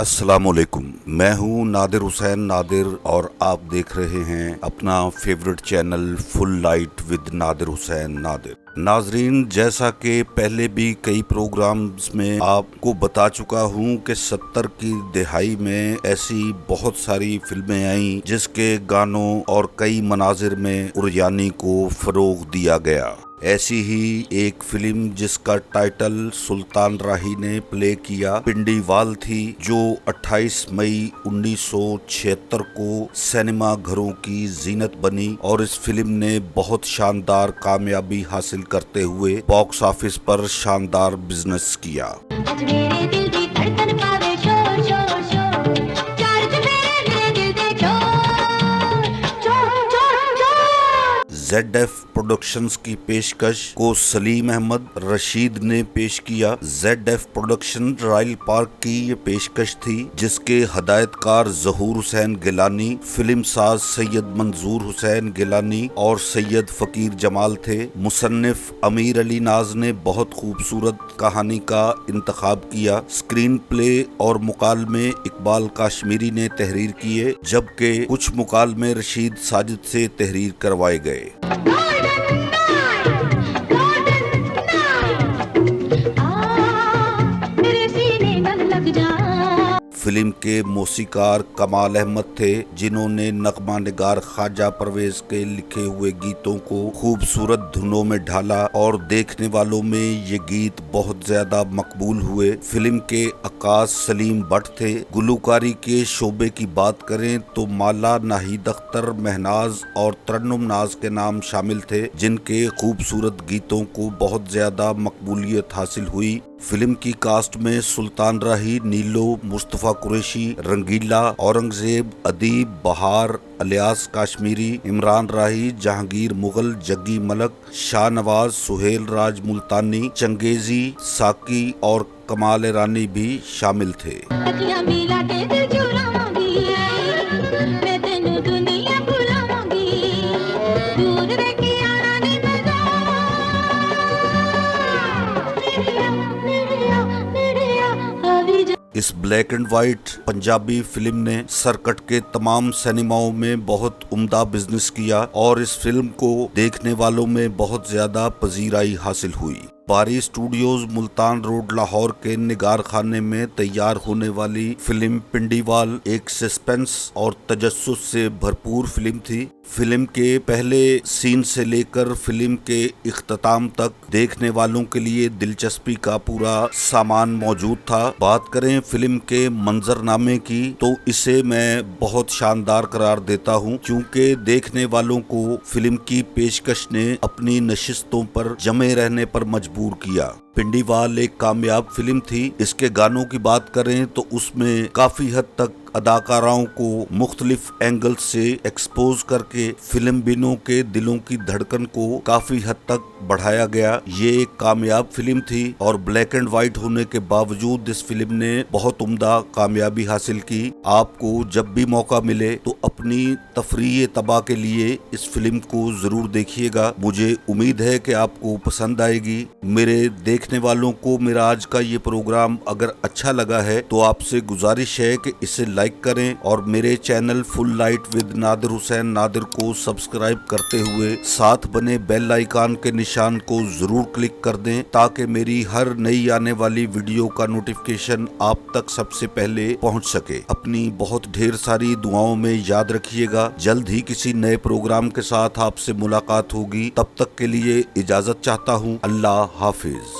अस्सलाम वालेकुम। मैं हूं नादिर हुसैन नादिर और आप देख रहे हैं अपना favourite channel full light with Nadir Hussain Nadir. नाजरीन, जैसा कि पहले भी कई प्रोग्राम्स में आपको बता चुका हूं कि 70 की दहाई में ऐसी बहुत सारी फिल्में आईं जिसके गानों और कई मनाजिर में उरयानी को फरोग दिया गया। ऐसी ही एक फिल्म जिसका टाइटल सुल्तान राही ने प्ले किया पिंडीवाल थी, जो 28 मई 1976 को सिनेमा घरों की जीनत बनी और इस फिल्म ने बहुत शानदार कामयाबी हासिल करते हुए बॉक्स ऑफिस पर शानदार बिजनेस किया। ZF प्रोडक्शंस की पेशकश को सलीम अहमद रशीद ने पेश किया। ZF प्रोडक्शन रॉयल पार्क की ये पेशकश थी जिसके हदायतकार ज़हूर हुसैन गिलानी, फिल्म साज सैयद मंजूर हुसैन गिलानी और सैयद फकीर जमाल थे। मुसन्निफ अमीर अली नाज ने बहुत खूबसूरत कहानी का इंतखाब किया। स्क्रीन प्ले और मुकालमे इकबाल काश्मीरी ने तहरीर किए, जबकि कुछ मुकालमे रशीद साजिद से तहरीर करवाए गए। फिल्म के मौसीकार कमाल अहमद थे, जिन्होंने नगमा निगार ख्वाजा परवेज के लिखे हुए गीतों को खूबसूरत धुनों में ढाला और देखने वालों में ये गीत बहुत ज्यादा मकबूल हुए। फिल्म के अक्कास सलीम भट्ट थे। गुलूकारी के शोबे की बात करें तो माला, नाहिद अख्तर, महनाज और तरन्नुम नाज के नाम शामिल थे, जिनके खूबसूरत गीतों को बहुत ज्यादा मकबूलियत हासिल हुई। फिल्म की कास्ट में सुल्तान राही, नीलो, मुस्तफ़ा कुरैशी, रंगीला, औरंगजेब, अदीब, बहार, अलियास काश्मीरी, इमरान राही, जहांगीर मुगल, जग्गी मलक, शाहनवाज, सुहेल राज मुल्तानी, चंगेजी, साकी और कमाल रानी भी शामिल थे। इस black and white Punjabi film ने सरकट के तमाम सिनेमाओं में बहुत उम्दा बिजनेस किया और इस फिल्म को देखने वालों में बहुत ज्यादा पजीराई हासिल हुई। बारी स्टूडियोज मुल्तान रोड लाहौर के निगार खाने में तैयार होने वाली फिल्म पिंडीवाल एक सस्पेंस और तजस्सुस से भरपूर फिल्म थी। फिल्म के पहले सीन से लेकर फिल्म के इख्तिताम तक देखने वालों के लिए दिलचस्पी का पूरा सामान मौजूद था। बात करें फिल्म के मंजरनामे की तो इसे मैं बहुत शानदार करार देता हूं, क्योंकि देखने वालों को फिल्म की पेशकश ने अपनी नशिस्तों पर जमे रहने पर मजबूर किया। पिंडीवाल एक कामयाब फिल्म थी। इसके गानों की बात करें तो उसमें काफी हद तक अदाकाराओं को मुख्तलिफ एंगल से एक्सपोज करके फिल्म बिनों के दिलों की धड़कन को काफी हद तक बढ़ाया गया। ये एक कामयाब फिल्म थी और ब्लैक एंड व्हाइट होने के बावजूद इस फिल्म ने बहुत उम्दा कामयाबी हासिल की। आपको जब भी मौका मिले तो अपनी तफरीह तबाह के लिए इस फिल्म को जरूर देखिएगा। मुझे उम्मीद है कि आपको पसंद आएगी। मेरे देखने वालों को मेरा आज का ये प्रोग्राम अगर अच्छा लगा है तो आपसे गुजारिश है कि इसे लाइक करें और मेरे channel full light with Nadir Hussain Nadir को सब्सक्राइब करते हुए साथ बने बेल आइकन के निशान को जरूर क्लिक कर दें, ताकि मेरी हर नई आने वाली वीडियो का नोटिफिकेशन आप तक सबसे पहले पहुंच सके। अपनी बहुत ढेर सारी दुआओं में याद रखिएगा। जल्द ही किसी नए प्रोग्राम के साथ आपसे मुलाकात होगी। तब तक के लिए इजाजत चाहता हूँ। अल्लाह हाफिज।